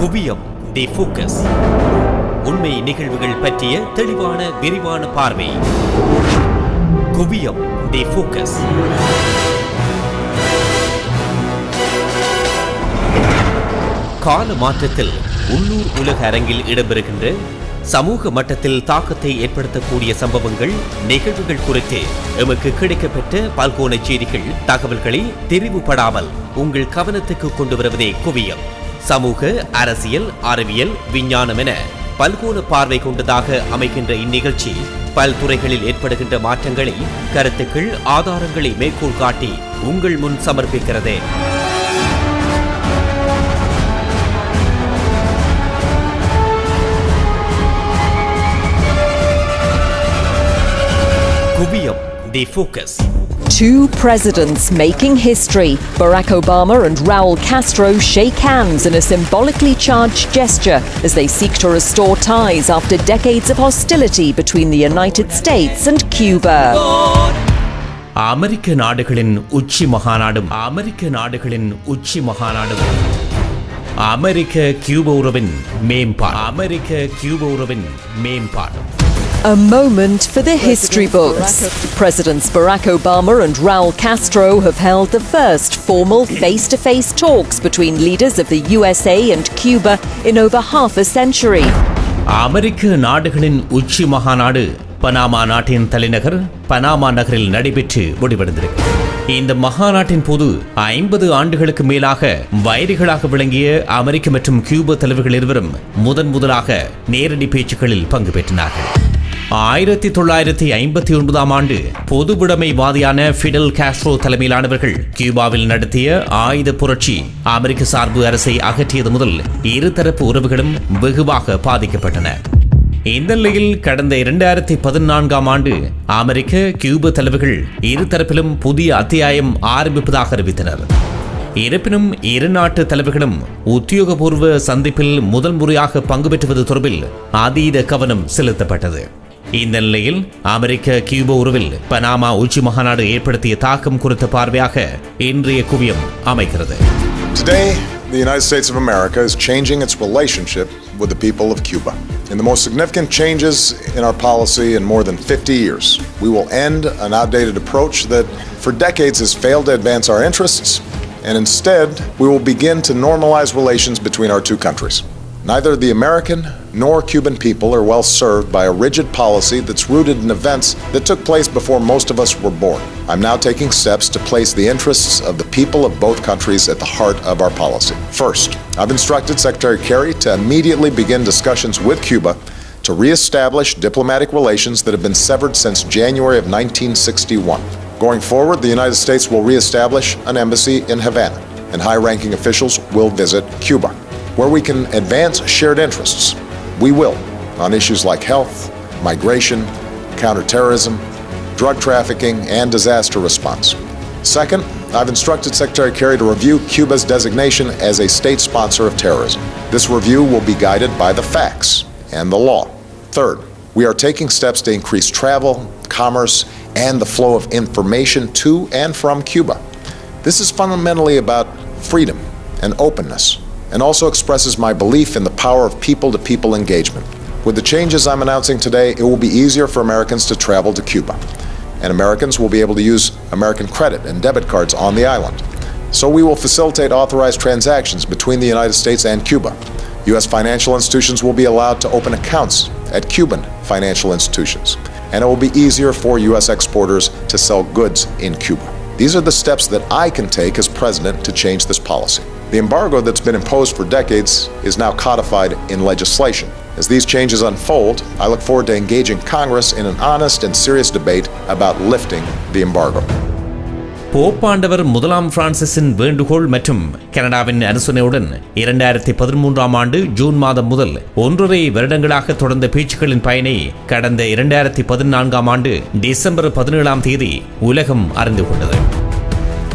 குவியம் தி ஃபோக்கஸ். உண்மை நிகழ்வுகள் பற்றிய தெளிவான விரிவான பார்வை. குவியம் தி ஃபோக்கஸ். கால மாற்றத்தில் உள்ளூர் உலக அரங்கில் இடம்பெறுகின்ற சமூக மட்டத்தில் தாக்கத்தை ஏற்படுத்தக்கூடிய சம்பவங்கள், நிகழ்வுகள் குறித்து எமக்கு கிடைக்கப்பெற்ற பல்கோண செய்திகள், தகவல்களை தெரிவுபடாமல் உங்கள் கவனத்துக்கு கொண்டு வருவதே குவியம். சமூக, அரசியல், அறிவியல், விஞ்ஞானம் என பல்கோண பார்வை கொண்டதாக அமைகின்ற இந்நிகழ்ச்சி பல்துறைகளில் ஏற்படுகின்ற மாற்றங்களை, கருத்துக்கள், ஆதாரங்களை மேற்கோள் காட்டி உங்கள் முன் சமர்ப்பிக்கிறது. Kuviyam, the focus. Two presidents making history. Barack Obama and Raul Castro shake hands in a symbolically charged gesture as they seek to restore ties after decades of hostility between the United States and Cuba. அமெரிக்க நாடுகளின் உச்சி மகாநாடும் அமெரிக்க கியூப உறவின் மேம்பாடு. A moment for the history books. Presidents Barack Obama and Raul Castro have held the first formal face-to-face talks between leaders of the USA and Cuba in over half a century. அமெரிக்க நாடுகளின் உச்சி மகாநாடு Panama நாட்டின் தலைநகர் Panama நகரில் நடைபெற்று முடிவடைந்திருக்கு. இந்த மகாநாட்டின் போது 50 ஆண்டுகளுக்கு மேலாக வைரிகளாக விளங்கிய அமெரிக்க மற்றும் கியூபா தலைவர்கள் இருவரும் முதலாக நேரடி பேச்சுக்களில் பங்கு பெற்றினார்கள். 1959 ஆண்டு பொதுவுடைமைவாதியான ஃபிடல் காஸ்ட்ரோ தலைமையிலானவர்கள் கியூபாவில் நடத்திய ஆயுத புரட்சி அமெரிக்க சார்பு அரசை அகற்றியது முதல் இருதரப்பு உறவுகளும் வெகுவாக பாதிக்கப்பட்டன. இந்த நிலையில் கடந்த 2014 ஆண்டு அமெரிக்க கியூபா தலைவர்கள் இருதரப்பிலும் புதிய அத்தியாயம் ஆரம்பிப்பதாக அறிவித்தனர். இருப்பினும் இரு நாட்டு தலைவர்களும் உத்தியோகபூர்வ சந்திப்பில் முதல் முறையாக பங்கு பெற்றுவது தொடர்பில் அதீத கவனம் செலுத்தப்பட்டது. இந்த நிலையில் அமெரிக்க கியூபா உறவில் பனாமா உச்சி மகாநாடு ஏற்படுத்திய தாக்கம் குறித்த பார்வையாக இன்றைய குவியம் அமைகிறது. Today, the United States of America is changing its relationship with the people of Cuba. In the most significant changes in our policy in more than 50 years, we will end an outdated approach that for decades has failed to advance our interests, and instead we will begin to normalize relations between our two countries. Neither the American nor Cuban people are well served by a rigid policy that's rooted in events that took place before most of us were born. I'm now taking steps to place the interests of the people of both countries at the heart of our policy. First, I've instructed Secretary Kerry to immediately begin discussions with Cuba to re-establish diplomatic relations that have been severed since January of 1961. Going forward, the United States will re-establish an embassy in Havana, and high-ranking officials will visit Cuba, where we can advance shared interests. We will, on issues like health, migration, counterterrorism, drug trafficking, and disaster response. Second, I've instructed Secretary Kerry to review Cuba's designation as a state sponsor of terrorism. This review will be guided by the facts and the law. Third, we are taking steps to increase travel, commerce, and the flow of information to and from Cuba. This is fundamentally about freedom and openness, and also expresses my belief in the power of people-to-people engagement. With the changes I'm announcing today, it will be easier for Americans to travel to Cuba, and Americans will be able to use American credit and debit cards on the island. So we will facilitate authorized transactions between the United States and Cuba. U.S. financial institutions will be allowed to open accounts at Cuban financial institutions, and it will be easier for U.S. exporters to sell goods in Cuba. These are the steps that I can take as president to change this policy. The embargo that's been imposed for decades is now codified in legislation. As these changes unfold, I look forward to engaging Congress in an honest and serious debate about lifting the embargo. போப்பாண்டவர் முதலாம் பிரான்சிஸின் வேண்டுகோள் மற்றும் கனடாவின் அனுசரணையுடன் 2013 ஆண்டு June மாதம் முதல் 1.5 வருடங்களாக தொடர்ந்த பேச்சுக்களின் பயனை கடந்த 2014 ஆண்டு டிசம்பர் 17 உலகம் அறிந்து கொண்டது.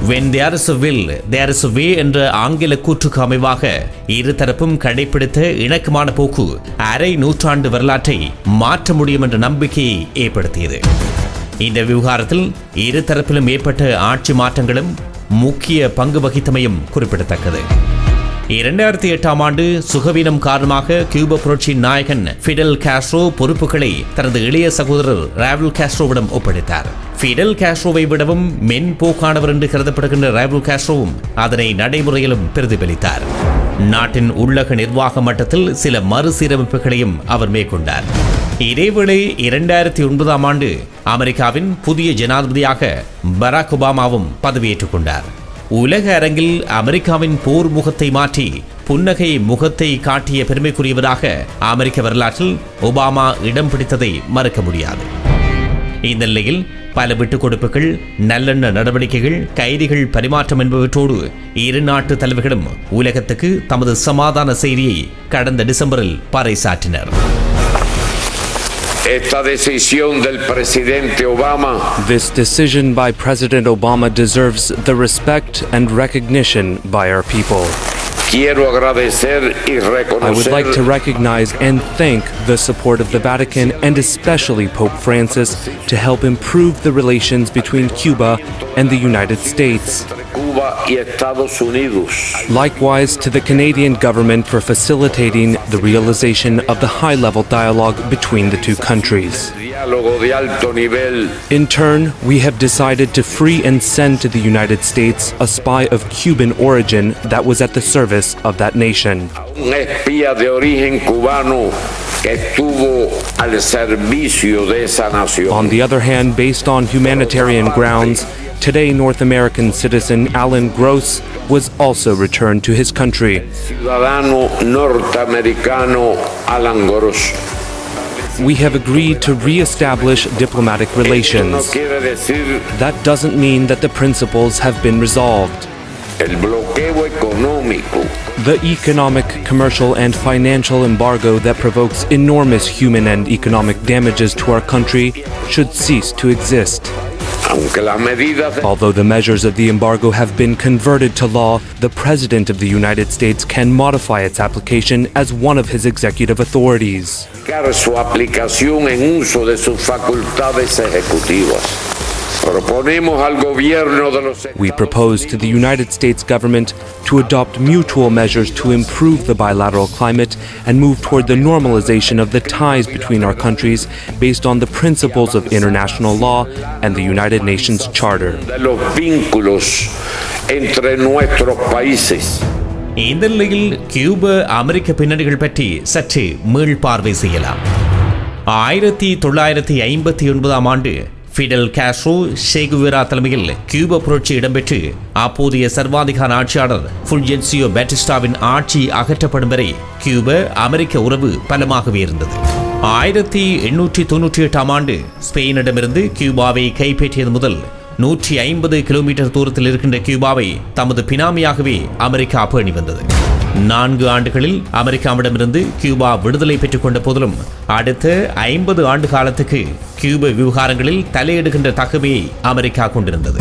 When there is a will, there is a way என்ற ஆங்கில கூற்றுக்கு அமைவாக இருதரப்பும் கடைபிடித்த இணக்கமான போக்கு அரை நூற்றாண்டு வரலாற்றை மாற்ற முடியும் என்ற நம்பிக்கையை ஏற்படுத்தியது. இந்த விவகாரத்தில் இருதரப்பிலும் ஏற்பட்ட ஆட்சி மாற்றங்களும் முக்கிய பங்கு வகித்தமையும் குறிப்பிடத்தக்கது. 2008ஆம் ஆண்டு சுகவீனம் காரணமாக கியூப புரட்சியின் நாயகன் ஃபிடல் காஸ்ட்ரோ பொறுப்புகளை தனது இளைய சகோதரர் ராவுல் காஸ்ட்ரோவிடம் ஒப்படைத்தார். ஃபிடல் காஸ்ட்ரோவை விடவும் மென்போக்கானவர் என்று கருதப்படுகின்ற ராவுல் காஸ்ட்ரோவும் அதனை நடைமுறையிலும் பிரதிபலித்தார். நாட்டின் உள்ளக நிர்வாக மட்டத்தில் சில மறுசீரமைப்புகளையும் அவர் மேற்கொண்டார். இதேவேளை 2009ஆம் ஆண்டு அமெரிக்காவின் புதிய ஜனாதிபதியாக பராக் ஒபாமாவும் பதவியேற்றுக் கொண்டார். உலக அரங்கில் அமெரிக்காவின் போர் முகத்தை மாற்றி புன்னகை முகத்தை காட்டிய பெருமைக்குரியவராக அமெரிக்க வரலாற்றில் ஒபாமா இடம் பிடித்ததை மறக்க முடியாது. இந்த நிலையில் பல விட்டுக் கொடுப்புகள், நல்லெண்ண நடவடிக்கைகள், கைதிகள் பரிமாற்றம் என்பவற்றோடு இரு நாட்டு தலைவர்களும் உலகத்துக்கு தமது சமாதான செய்தியை கடந்த டிசம்பரில் பறைசாற்றினர். This decision by President Obama deserves the respect and recognition by our people. I would like to recognize and thank the support of the Vatican and especially Pope Francis to help improve the relations between Cuba and the United States. Likewise to the Canadian government for facilitating the realization of the high-level dialogue between the two countries. In turn, we have decided to free and send to the United States a spy of Cuban origin that was at the service of that nation. On the other hand, based on humanitarian grounds, today North American citizen Alan Gross was also returned to his country. We have agreed to re-establish diplomatic relations. That doesn't mean that the principles have been resolved. The economic, commercial and financial embargo that provokes enormous human and economic damages to our country should cease to exist. Although the measures of the embargo have been converted to law, the President of the United States can modify its application as one of his executive authorities. We propose to the United States government to adopt mutual measures to improve the bilateral climate and move toward the normalization of the ties between our countries based on the principles of international law and the United Nations Charter. இந்த நிலையில் கியூப அமெரிக்க பின்னணிகள் பற்றி சற்று மீள்பார்வை செய்யலாம். 1959ஆம் ஆண்டு Fidel Castro ஷேகுவேரா தலைமையில் கியூப புரட்சி இடம்பெற்று அப்போதைய சர்வாதிகார ஆட்சியாளர் ஃபுல்ஜென்சியோ பேட்டிஸ்டாவின் ஆட்சி அகற்றப்படும் வரை கியூப அமெரிக்க உறவு பலமாகவே இருந்தது. 1898ஆம் ஆண்டு ஸ்பெயினிடமிருந்து கியூபாவை கைப்பற்றியது முதல் 150 கிலோமீட்டர் தூரத்தில் இருக்கின்ற கியூபாவை தமது பினாமியாகவே அமெரிக்கா பேணி வந்தது. 4 ஆண்டுகளில் அமெரிக்காவிடமிருந்து கியூபா விடுதலை பெற்றுக் கொண்ட போதிலும் அடுத்த 50 ஆண்டு காலத்துக்கு கியூப விவகாரங்களில் தலையிடுகின்ற தகமையை அமெரிக்கா கொண்டிருந்தது.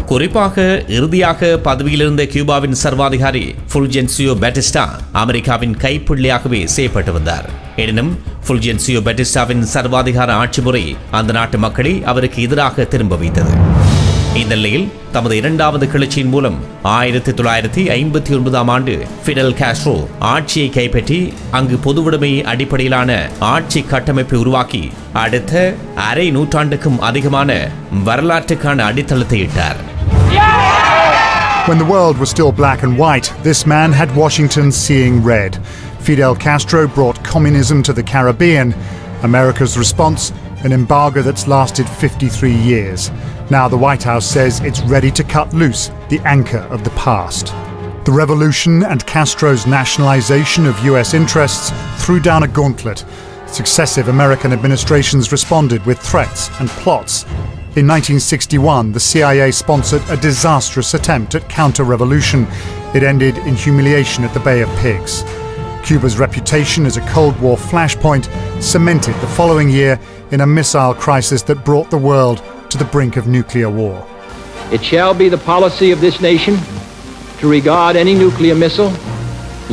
குறிப்பாக இறுதியாக பதவியிலிருந்த கியூபாவின் சர்வாதிகாரி ஃபுல்ஜென்சியோ பேட்டிஸ்டா அமெரிக்காவின் கைப்பிள்ளையாகவே செய்யப்பட்டு வந்தார். எனினும் ஃபுல்ஜென்சியோ பேட்டிஸ்டாவின் சர்வாதிகார ஆட்சி முறை அந்த நாட்டு மக்களை அவருக்கு எதிராக திரும்ப வைத்தது. இந்த நிலையில் தமது இரண்டாவது கிளர்ச்சியின் மூலம் 1959ஆம் ஆண்டு ஃபிடல் காஸ்ட்ரோ ஆட்சியை கைப்பற்றி அங்கு பொதுவுடைமை அடிப்படையிலான ஆட்சி கட்டமைப்பை உருவாக்கி அடுத்த அரை நூற்றாண்டுக்கும் அதிகமான வரலாற்றுக்கான அடித்தளத்தை இட்டார். When the world was still black and white, this man had Washington seeing red. Fidel Castro brought communism to the Caribbean. America's response, an embargo that's lasted 53 years. Now the White House says it's ready to cut loose the anchor of the past. The revolution and Castro's nationalization of US interests threw down a gauntlet. Successive American administrations responded with threats and plots. In 1961, the CIA sponsored a disastrous attempt at counter-revolution. It ended in humiliation at the Bay of Pigs. Cuba's reputation as a Cold War flashpoint cemented the following year in a missile crisis that brought the world to the brink of nuclear war. It shall be the policy of this nation to regard any nuclear missile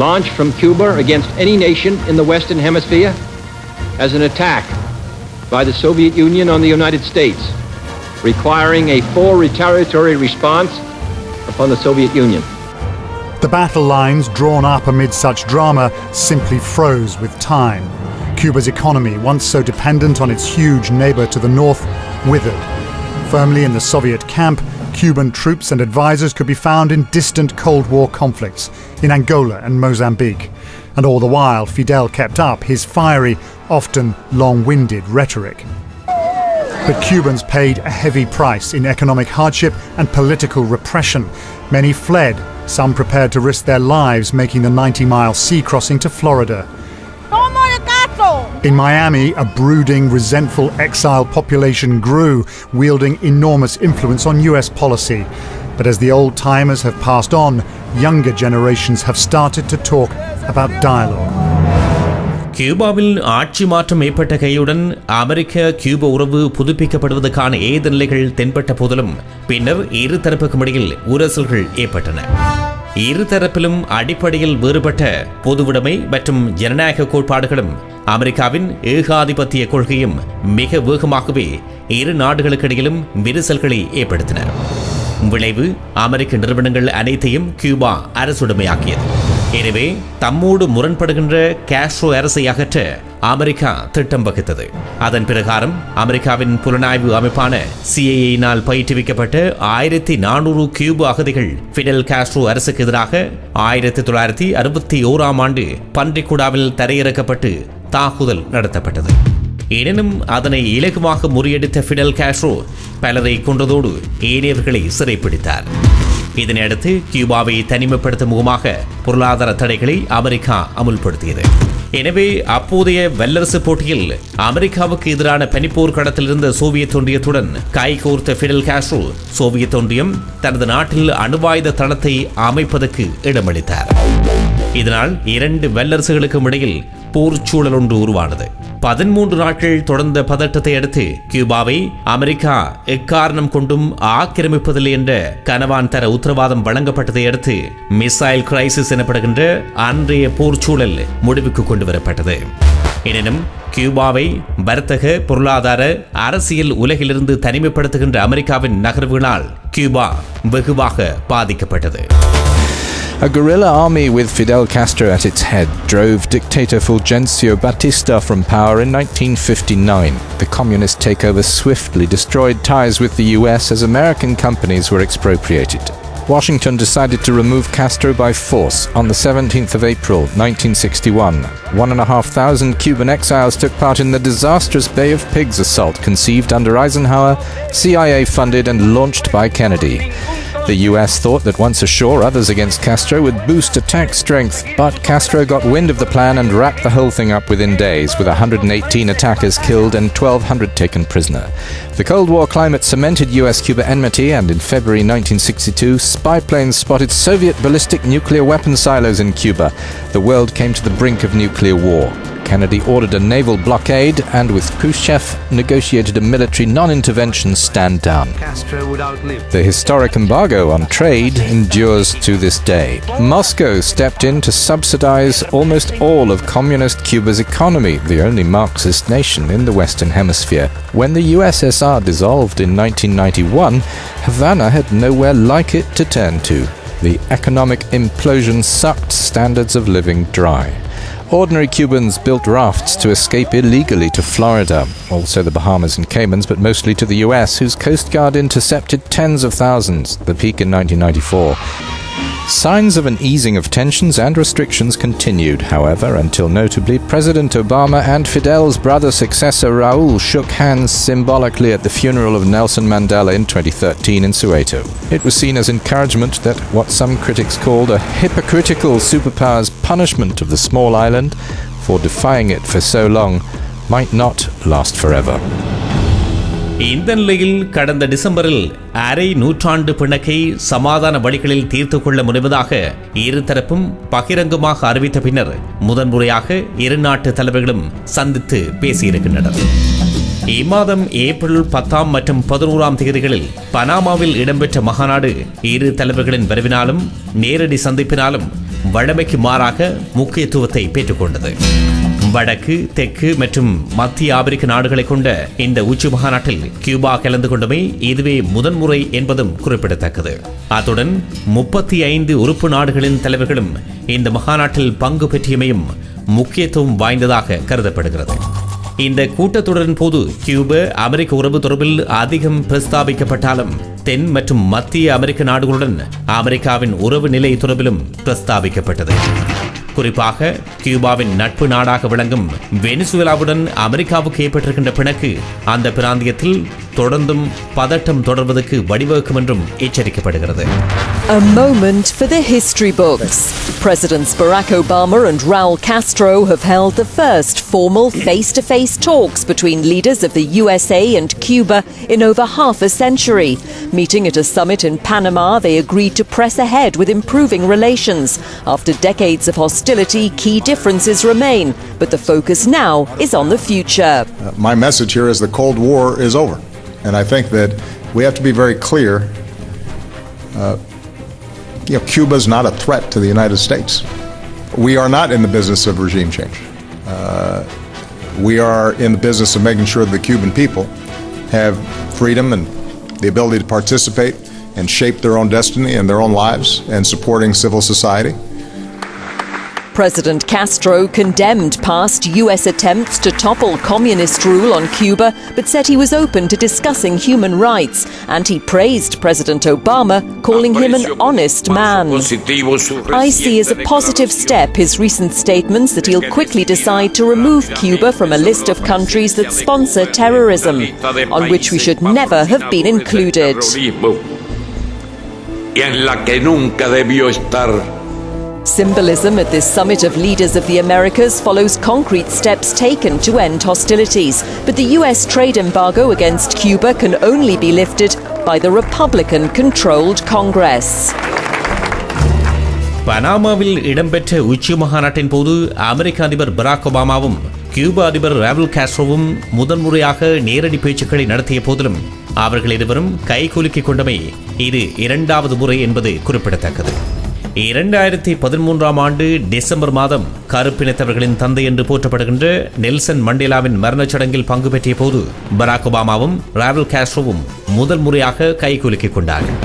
launched from Cuba against any nation in the Western Hemisphere as an attack by the Soviet Union on the United States, requiring a full retaliatory response upon the Soviet Union. The battle lines drawn up amid such drama simply froze with time. Cuba's economy, once so dependent on its huge neighbour to the north, withered. Firmly in the Soviet camp, Cuban troops and advisors could be found in distant Cold War conflicts in Angola and Mozambique. And all the while, Fidel kept up his fiery, often long-winded rhetoric. But Cubans paid a heavy price in economic hardship and political repression. Many fled, some prepared to risk their lives making the 90-mile sea crossing to Florida. In Miami, a brooding, resentful exile population grew, wielding enormous influence on US policy. But as the old-timers have passed on, younger generations have started to talk about dialogue. கியூபாவில் ஆட்சி மாற்றம் ஏற்பட்ட கையுடன் அமெரிக்க Cuba உறவு புதுப்பிக்கப்படுவதற்கான ஏது நிலைகள் தென்பட்ட போதிலும் பின்னர் இரு தரப்புக்கும் இடையில் உரசல்கள் ஏற்பட்டன. இரு தரப்பிலும் அடிப்படையில் வேறுபட்ட பொதுவுடைமை மற்றும் ஜனநாயக கோட்பாடுகளும் அமெரிக்காவின் ஏகாதிபத்திய கொள்கையும் மிக வேகமாகவே இரு நாடுகளுக்கிடையிலும் விரிசல்களை ஏற்படுத்தின. விளைவு அமெரிக்க நிறுவனங்கள் அனைத்தையும் கியூபா அரசுடைமையாக்கியது. எனவே தம்மோடு முரண்படுகின்ற காஸ்ட்ரோ அரசை அகற்ற அமெரிக்கா திட்டம் வகுத்தது. அதன் பிரகாரம் அமெரிக்காவின் புலனாய்வு அமைப்பான CIA-யினால் பயிற்றுவிக்கப்பட்ட 1400 கியூபா அகதிகள் ஃபிடெல் காஸ்ட்ரோ அரசுக்கு எதிராக 1961ஆம் ஆண்டு பன்றிக்குடாவில் தரையிறக்கப்பட்டு தாக்குதல் நடத்தப்பட்டது. எனினும் அதனை இலகுவாக முறியடித்த ஃபிடெல் காஸ்ட்ரோ பலரை கொன்றதோடு ஏனையவர்களை சிறைப்பிடித்தார். இதனையடுத்து கியூபாவை தனிமைப்படுத்தும் முகமாக பொருளாதார தடைகளை அமெரிக்கா அமுல்படுத்தியது. எனவே அப்போதைய வல்லரசு போட்டியில் அமெரிக்காவுக்கு எதிரான பனிப்போர் களத்தில் இருந்த சோவியத் ஒன்றியத்துடன் கைகோர்த்த ஃபிடெல் காஸ்ட்ரோ சோவியத் ஒன்றியம் தனது நாட்டில் அணுவாயுத தளத்தை அமைப்பதற்கு இடமளித்தார். இதனால் இரண்டு வல்லரசுகளுக்கும் இடையில் போர் சூழல் ஒன்று உருவானது. 13 நாட்கள் தொடர்ந்த பதட்டத்தை அடுத்து கியூபாவை அமெரிக்கா எக்காரணம் கொண்டும் ஆக்கிரமிப்பதில்லை என்ற கனவான் தர உத்தரவாதம் வழங்கப்பட்டதை அடுத்து மிசைல் கிரைசிஸ் எனப்படுகின்ற அன்றைய போர் சூழல் முடிவுக்கு கொண்டு வரப்பட்டது. எனினும் கியூபாவை வர்த்தக, பொருளாதார, அரசியல் உலகிலிருந்து தனிமைப்படுத்துகின்ற அமெரிக்காவின் நகர்வுகளால் கியூபா வெகுவாக பாதிக்கப்பட்டது. A guerrilla army with Fidel Castro at its head drove dictator Fulgencio Batista from power in 1959. The communist takeover swiftly destroyed ties with the US as American companies were expropriated. Washington decided to remove Castro by force on the 17th of April, 1961. 1,500 Cuban exiles took part in the disastrous Bay of Pigs assault conceived under Eisenhower, CIA funded and launched by Kennedy. The US thought that once ashore, others against Castro would boost attack strength, but Castro got wind of the plan and wrapped the whole thing up within days, with 118 attackers killed and 1,200 taken prisoner. The Cold War climate cemented US-Cuba enmity, and in February 1962, spy planes spotted Soviet ballistic nuclear weapon silos in Cuba. The world came to the brink of nuclear war. Kennedy ordered a naval blockade and with Khrushchev negotiated a military non-intervention stand-down. The historic embargo on trade endures to this day. Moscow stepped in to subsidize almost all of communist Cuba's economy, the only Marxist nation in the Western Hemisphere. When the USSR dissolved in 1991, Havana had nowhere like it to turn to. The economic implosion sucked standards of living dry. Ordinary Cubans built rafts to escape illegally to Florida, also the Bahamas and Caymans, but mostly to the US, whose Coast Guard intercepted tens of thousands, the peak in 1994. Signs of an easing of tensions and restrictions continued, however, until notably President Obama and Fidel's brother successor Raul shook hands symbolically at the funeral of Nelson Mandela in 2013 in Soweto. It was seen as encouragement that what some critics called a hypocritical superpower's punishment of the small island for defying it for so long might not last forever. இந்த நிலையில் கடந்த டிசம்பரில் அரை நூற்றாண்டு பிணக்கை சமாதான வழிகளில் தீர்த்து கொள்ள முனைவதாக இருதரப்பும் பகிரங்கமாக அறிவித்த பின்னர் முதன்முறையாக இரு நாட்டு தலைவர்களும் சந்தித்து பேசியிருக்கின்றனர். இம்மாதம் ஏப்ரல் 10 மற்றும் 11 தேதிகளில் பனாமாவில் இடம்பெற்ற மகாநாடு இரு தலைவர்களின் வரவினாலும் நேரடி சந்திப்பினாலும் வழமைக்கு மாறாக முக்கியத்துவத்தை பெற்றுக்கொண்டது. வடக்கு, தெற்கு மற்றும் மத்திய ஆப்பிரிக்க நாடுகளை கொண்ட இந்த உச்சி மாநாட்டில் கியூபா கலந்து கொண்டமை இதுவே முதன்முறை என்பதும் குறிப்பிடத்தக்கது. அத்துடன் 35 உறுப்பு நாடுகளின் தலைவர்களும் இந்த மகாநாட்டில் பங்கு பெற்றியமையும் முக்கியத்துவம் வாய்ந்ததாக கருதப்படுகிறது. இந்த கூட்டத்தொடரின் போது கியூபா அமெரிக்க உறவு தொடர்பில் அதிகம் பிரஸ்தாபிக்கப்பட்டாலும் தென் மற்றும் மத்திய அமெரிக்க நாடுகளுடன் அமெரிக்காவின் உறவு நிலை தொடர்பிலும் பிரஸ்தாபிக்கப்பட்டது. குறிப்பாக கியூபாவின் நட்பு நாடாக விளங்கும் வெனிசுவேலாவுடன் அமெரிக்காவுக்கு ஏற்பட்டிருக்கின்ற பிணக்கு அந்த பிராந்தியத்தில் தொடர்ந்தும் பதட்டம் தொடர்வதற்கு வழிவகுக்கும் என்றும் எச்சரிக்கப்படுகிறது. A moment for the history books. Presidents Barack Obama and Raul Castro have held the first formal face-to-face talks between leaders of the USA and Cuba in over half a century. Meeting at a summit in Panama, they agreed to press ahead with improving relations. After decades of hostility, key differences remain, but the focus now is on the future. My message here is the Cold War is over. And I think that we have to be very clear. Cuba is not a threat to the United States. We are not in the business of regime change. We are in the business of making sure that the Cuban people have freedom and the ability to participate and shape their own destiny and their own lives and supporting civil society. President Castro condemned past US attempts to topple communist rule on Cuba, but said he was open to discussing human rights, and he praised President Obama, calling him an honest man. I see as a positive step his recent statements that he'll quickly decide to remove Cuba from a list of countries that sponsor terrorism, on which we should never have been included. Symbolism at this summit of leaders of the Americas follows concrete steps taken to end hostilities. But the US trade embargo against Cuba can only be lifted by the Republican-controlled Congress. பனாமாவில் இடம்பெற்ற உச்சி மாநாட்டின் போது அமெரிக்க அதிபர் பராக் ஒபாமாவும் Cuba அதிபர் Raul காஸ்ட்ரோவும் முதன்முறையாக நேரடி பேச்சுக்களை நடத்திய போதிலும் அவர்கள் இருவரும் கைகுலுக்கிக் கொண்டமை இது இரண்டாவது முறை என்பது குறிப்பிடத்தக்கது. 2013ஆம் ஆண்டு டிசம்பர் மாதம் கருப்பினத்தவர்களின் தந்தை என்று போற்றப்படுகின்ற நெல்சன் மண்டேலாவின் மரணச் சடங்கில் பங்கு பெற்றிய போது பராக் ஒபாமாவும் ராவுல் காஸ்ட்ரோவும் முதல் முறையாக கைகுலுக்கிக் கொண்டார்கள்.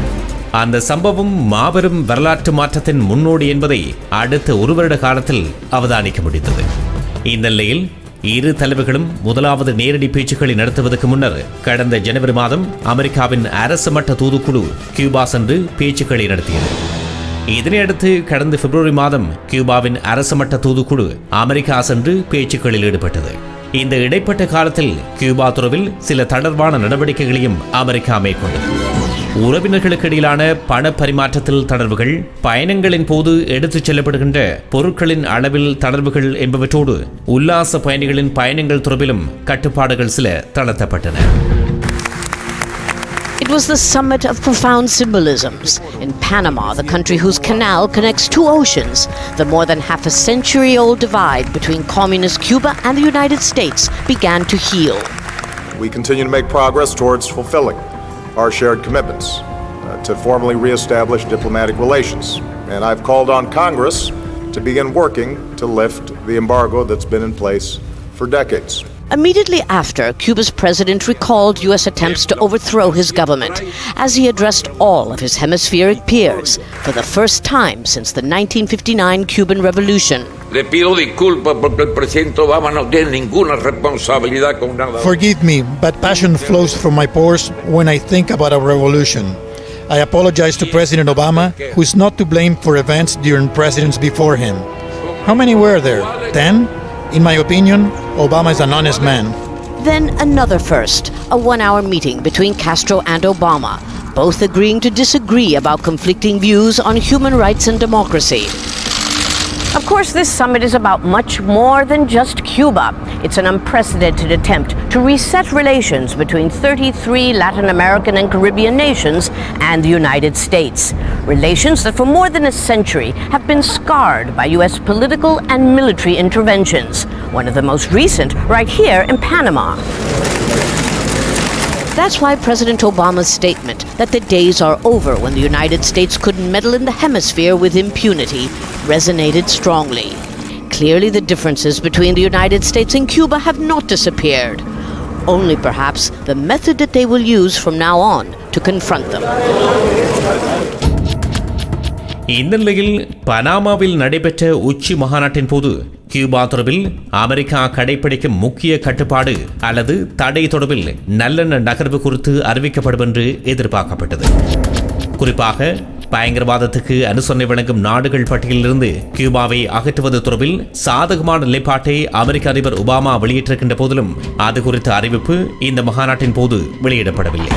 அந்த சம்பவம் மாபெரும் வரலாற்று மாற்றத்தின் முன்னோடி என்பதை அடுத்த ஒரு வருட காலத்தில் அவதானிக்க முடிந்தது. இந்த நிலையில் இரு தலைவர்களும் முதலாவது நேரடி பேச்சுக்களை நடத்துவதற்கு முன்னர் கடந்த ஜனவரி மாதம் அமெரிக்காவின் அரசு மட்ட தூதுக்குழு கியூபா சென்று பேச்சுக்களை நடத்தியது. இதனையடுத்து கடந்த பிப்ரவரி மாதம் கியூபாவின் அரசு மட்ட தூதுக்குழு அமெரிக்கா சென்று பேச்சுக்களில் ஈடுபட்டது. இந்த இடைப்பட்ட காலத்தில் கியூபா துறவில் சில தளர்வான நடவடிக்கைகளையும் அமெரிக்கா மேற்கொண்டது. உறவினர்களுக்கு இடையிலான பண பரிமாற்றத்தில் தளர்வுகள், பயணங்களின் போது எடுத்துச் செல்லப்படுகின்ற பொருட்களின் அளவில் தளர்வுகள் என்பவற்றோடு உல்லாச பயணிகளின் பயணங்கள் தொடர்பிலும் கட்டுப்பாடுகள் சில தளர்த்தப்பட்டன. It was the summit of profound symbolisms. In Panama, the country whose canal connects two oceans, the more than half a century-old divide between communist Cuba and the United States began to heal. We continue to make progress towards fulfilling our shared commitments to formally reestablish diplomatic relations. And I've called on Congress to begin working to lift the embargo that's been in place for decades. Immediately after, Cuba's president recalled U.S. attempts to overthrow his government as he addressed all of his hemispheric peers for the first time since the 1959 Cuban Revolution. Le pido disculpas porque el presidente Obama no tiene ninguna responsabilidad con nada. Forgive me, but passion flows from my pores when I think about a revolution. I apologize to President Obama, who is not to blame for events during presidents before him. How many were there? 10? In my opinion, Obama is an honest man. Then another first, a one-hour meeting between Castro and Obama, both agreeing to disagree about conflicting views on human rights and democracy. Of course, this summit is about much more than just Cuba. It's an unprecedented attempt to reset relations between 33 Latin American and Caribbean nations and the United States. Relations that for more than a century have been scarred by U.S. political and military interventions. One of the most recent right here in Panama. That's why President Obama's statement that the days are over when the United States could meddle in the hemisphere with impunity resonated strongly. Clearly, the differences between the United States and Cuba have not disappeared. Only perhaps the method that they will use from now on to confront them. இந்த நிலையில் பனாமாவில் நடைபெற்ற உச்சி மாநாட்டின் போது Cuba தொடர்பில் America கடைபிடிக்கும் முக்கிய கட்டுப்பாடு அல்லது தடை தொடர்பில் நல்லெண்ண நகர்வு குறித்து அறிவிக்கப்படும் என்று எதிர்பார்க்கப்பட்டது. குறிப்பாக பயங்கரவாதத்துக்கு அனுசரணை வழங்கும் நாடுகள் பட்டியலிலிருந்து கியூபாவை அகற்றுவது தொடர்பில் சாதகமான நிலைப்பாட்டை அமெரிக்க அதிபர் ஒபாமா வெளியிட்டிருக்கின்ற போதிலும் அது குறித்த அறிவிப்பு இந்த மாநாட்டின் போது வெளியிடப்படவில்லை.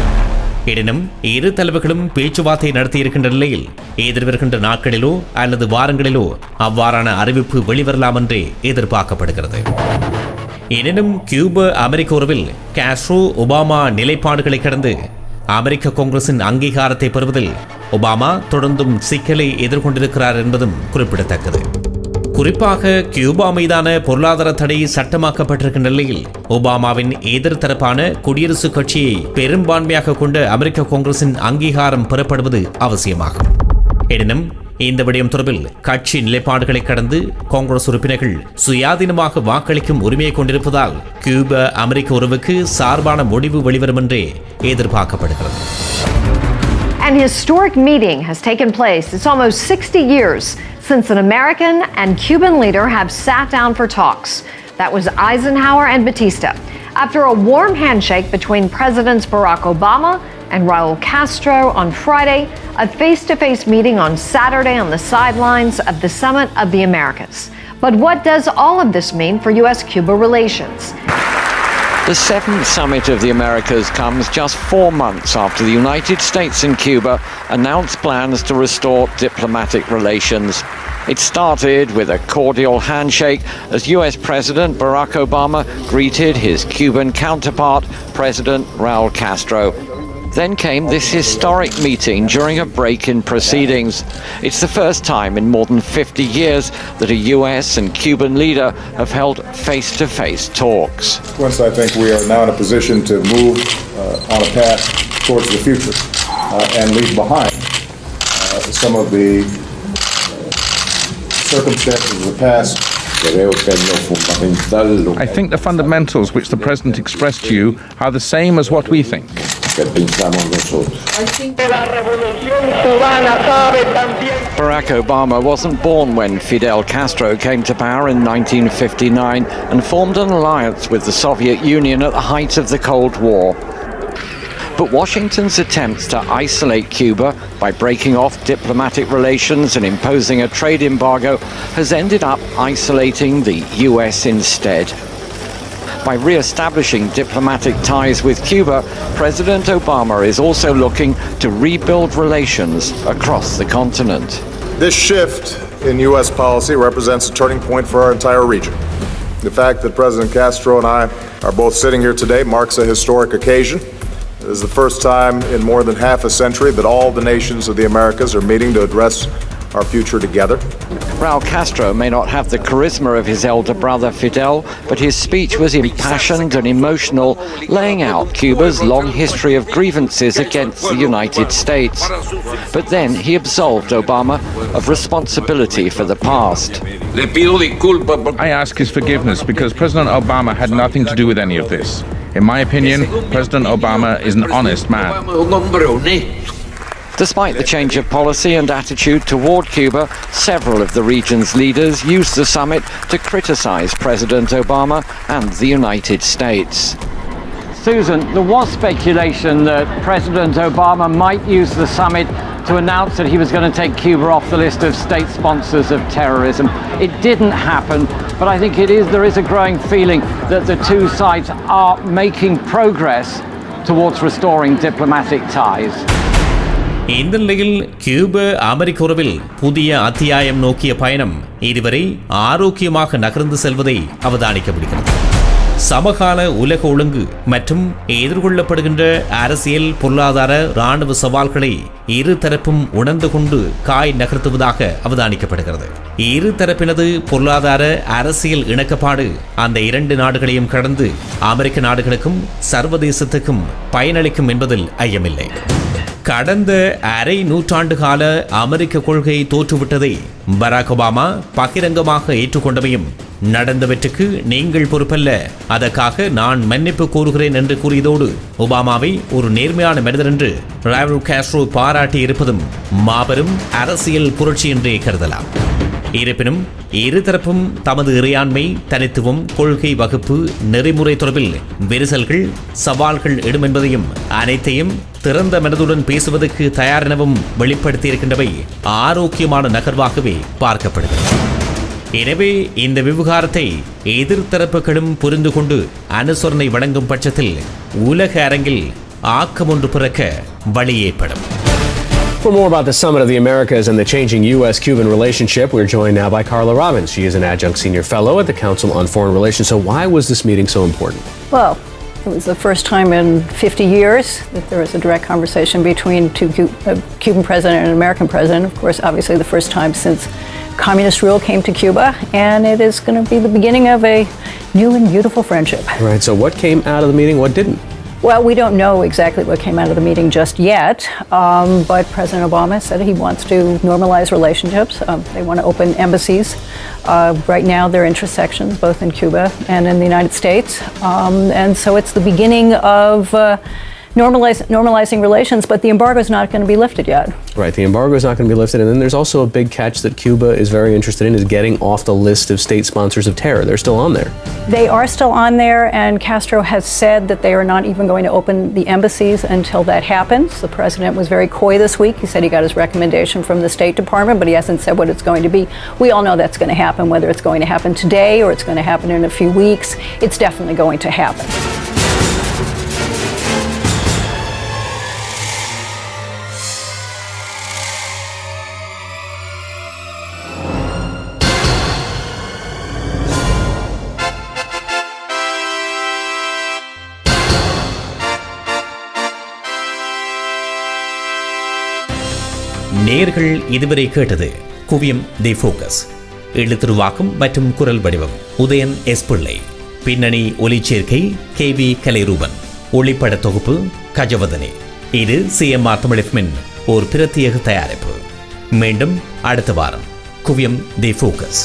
எனினும் இரு தலைவர்களும் பேச்சுவார்த்தை நடத்தியிருக்கின்ற நிலையில் எதிர்வருகின்ற நாட்களிலோ அல்லது வாரங்களிலோ அவ்வாறான அறிவிப்பு வெளிவரலாம் என்றே எதிர்பார்க்கப்படுகிறது. எனினும் கியூபா அமெரிக்க உறவில் காஸ்ட்ரோ ஒபாமா நிலைப்பாடுகளை கடந்து அமெரிக்க காங்கிரசின் அங்கீகாரத்தை பெறுவதில் ஒபாமா தொடர்ந்தும் சிக்கலை எதிர்கொண்டிருக்கிறார் என்பதும் குறிப்பிடத்தக்கது. குறிப்பாக கியூபா மீதான பொருளாதார தடை சட்டமாக்கப்பட்டிருக்கின்ற நிலையில் ஒபாமாவின் எதிர்த்தரப்பான குடியரசுக் கட்சியை பெரும்பான்மையாக கொண்ட அமெரிக்க காங்கிரசின் அங்கீகாரம் பெறப்படுவது அவசியமாகும். எனினும் இந்த விடயம் தொடர்பில் கட்சி நிலைப்பாடுகளை கடந்து காங்கிரஸ் உறுப்பினர்கள் சுயாதீனமாக வாக்களிக்கும் உரிமையை கொண்டிருப்பதால் கியூபா அமெரிக்க உறவுக்கு சார்பான முடிவு வெளிவரும் என்றே எதிர்பார்க்கப்படுகிறது. An historic meeting has taken place. It's almost 60 years since an American and Cuban leader have sat down for talks. That was Eisenhower and Batista. After a warm handshake between Presidents Barack Obama and Raul Castro on Friday, a face-to-face meeting on Saturday on the sidelines of the Summit of the Americas. But what does all of this mean for U.S.-Cuba relations? The 7th Summit of the Americas comes just 4 months after the United States and Cuba announced plans to restore diplomatic relations. It started with a cordial handshake as US President Barack Obama greeted his Cuban counterpart, President Raul Castro. Then came this historic meeting during a break in proceedings. It's the first time in more than 50 years that a US and Cuban leader have held face-to-face talks. Once I think we are now in a position to move on a path towards the future and leave behind some of the circumstances of the past. I think the fundamentals which the President expressed to you are the same as what we think. Barack Obama wasn't born when Fidel Castro came to power in 1959 and formed an alliance with the Soviet Union at the height of the Cold War. But Washington's attempts to isolate Cuba by breaking off diplomatic relations and imposing a trade embargo has ended up isolating the US instead. By re-establishing diplomatic ties with Cuba, President Obama is also looking to rebuild relations across the continent. This shift in U.S. policy represents a turning point for our entire region. The fact that President Castro and I are both sitting here today marks a historic occasion. It is the first time in more than half a century that all the nations of the Americas are meeting to address our future together. Raul Castro may not have the charisma of his elder brother Fidel, but his speech was impassioned and emotional, laying out Cuba's long history of grievances against the United States. But then he absolved Obama of responsibility for the past. I ask his forgiveness because President Obama had nothing to do with any of this. In my opinion, President Obama is an honest man. Despite the change of policy and attitude toward Cuba, several of the region's leaders used the summit to criticize President Obama and the United States. Susan, there was speculation that President Obama might use the summit to announce that he was going to take Cuba off the list of state sponsors of terrorism. It didn't happen, but I think there is a growing feeling that the two sides are making progress towards restoring diplomatic ties. இந்த நிலையில் Cuba அமெரிக்க உறவில் புதிய அத்தியாயம் நோக்கிய பயணம் இதுவரை ஆரோக்கியமாக நகர்ந்து செல்வதை அவதானிக்க முடிகிறது. சமகால உலக ஒழுங்கு மற்றும் எதிர்கொள்ளப்படுகின்ற அரசியல், பொருளாதார, இராணுவ சவால்களை இரு தரப்பும் உணர்ந்து கொண்டு காய் நகர்த்துவதாக அவதானிக்கப்படுகிறது. இரு தரப்பினது பொருளாதார, அரசியல் இணக்கப்பாடு அந்த இரண்டு நாடுகளையும் கடந்து அமெரிக்க நாடுகளுக்கும் சர்வதேசத்துக்கும் பயனளிக்கும் என்பதில் ஐயமில்லை. கடந்த அரை நூற்றாண்டு கால அமெரிக்க கொள்கை தோற்றுவிட்டதை பராக் ஒபாமா பகிரங்கமாக ஏற்றுக்கொண்டமையும் நடந்தவற்றுக்கு நீங்கள் பொறுப்பல்ல, அதற்காக நான் மன்னிப்பு கோருகிறேன் என்று கூறியதோடு ஒபாமாவை ஒரு நேர்மையான மனிதர் என்று ராவல் காஸ்ட்ரோ பாராட்டி இருப்பதும் மாபெரும் அரசியல் புரட்சி என்றே கருதலாம். இருப்பினும் இருதரப்பும் தமது இறையாண்மை, தனித்துவம், கொள்கை வகுப்பு, நெறிமுறை தொடர்பில் விரிசல்கள், சவால்கள் இடும் என்பதையும் அனைத்தையும் திறந்த மனதுடன் பேசுவதற்கு தயார் எனவும் வெளிப்படுத்தியிருக்கின்றவை ஆரோக்கியமான நகர்வாகவே பார்க்கப்படுகிறது. எனவே இந்த விவகாரத்தை எதிர்த்தரப்புகளும் புரிந்து கொண்டு அனுசரணை வழங்கும் பட்சத்தில் உலக அரங்கில் ஆக்கம் ஒன்று பிறக்க வழி ஏற்படும். For more about the Summit of the Americas and the changing U.S.-Cuban relationship, we're joined now by Carla Robbins. She is an adjunct senior fellow at the Council on Foreign Relations. So why was this meeting so important? Well, it was the first time in 50 years that there was a direct conversation between a Cuban president and an American president. Of course, obviously the first time since communist rule came to Cuba, and it is going to be the beginning of a new and beautiful friendship. Right, so what came out of the meeting, what didn't? Well, we don't know exactly what came out of the meeting just yet, but President Obama said he wants to normalize relationships. They want to open embassies. Right now, they're intersections, both in Cuba and in the United States. And so it's the beginning of normalizing relations, but the embargo is not going to be lifted yet. Right, the embargo is not going to be lifted, and then there's also a big catch that Cuba is very interested in, is getting off the list of state sponsors of terror. They're still on there. They are still on there, and Castro has said that they are not even going to open the embassies until that happens. The president was very coy this week. He said he got his recommendation from the State Department, but he hasn't said what it's going to be. We all know that's going to happen, whether it's going to happen today or it's going to happen in a few weeks. It's definitely going to happen. நேர்கள் இதுவரை கேட்டது குவியம் தி focus. எழுத்துருவாக்கம் மற்றும் குரல் வடிவம் Udayan S பிள்ளை. பின்னணி ஒலிச்சேர்க்கை KV Kalairoopan. ஒளிப்பட தொகுப்பு கஜவதனே. இது CMR தமிழ் FM ஒரு பிரத்யேக தயாரிப்பு. மீண்டும் அடுத்த வாரம் குவியம் தி ஃபோக்கஸ்.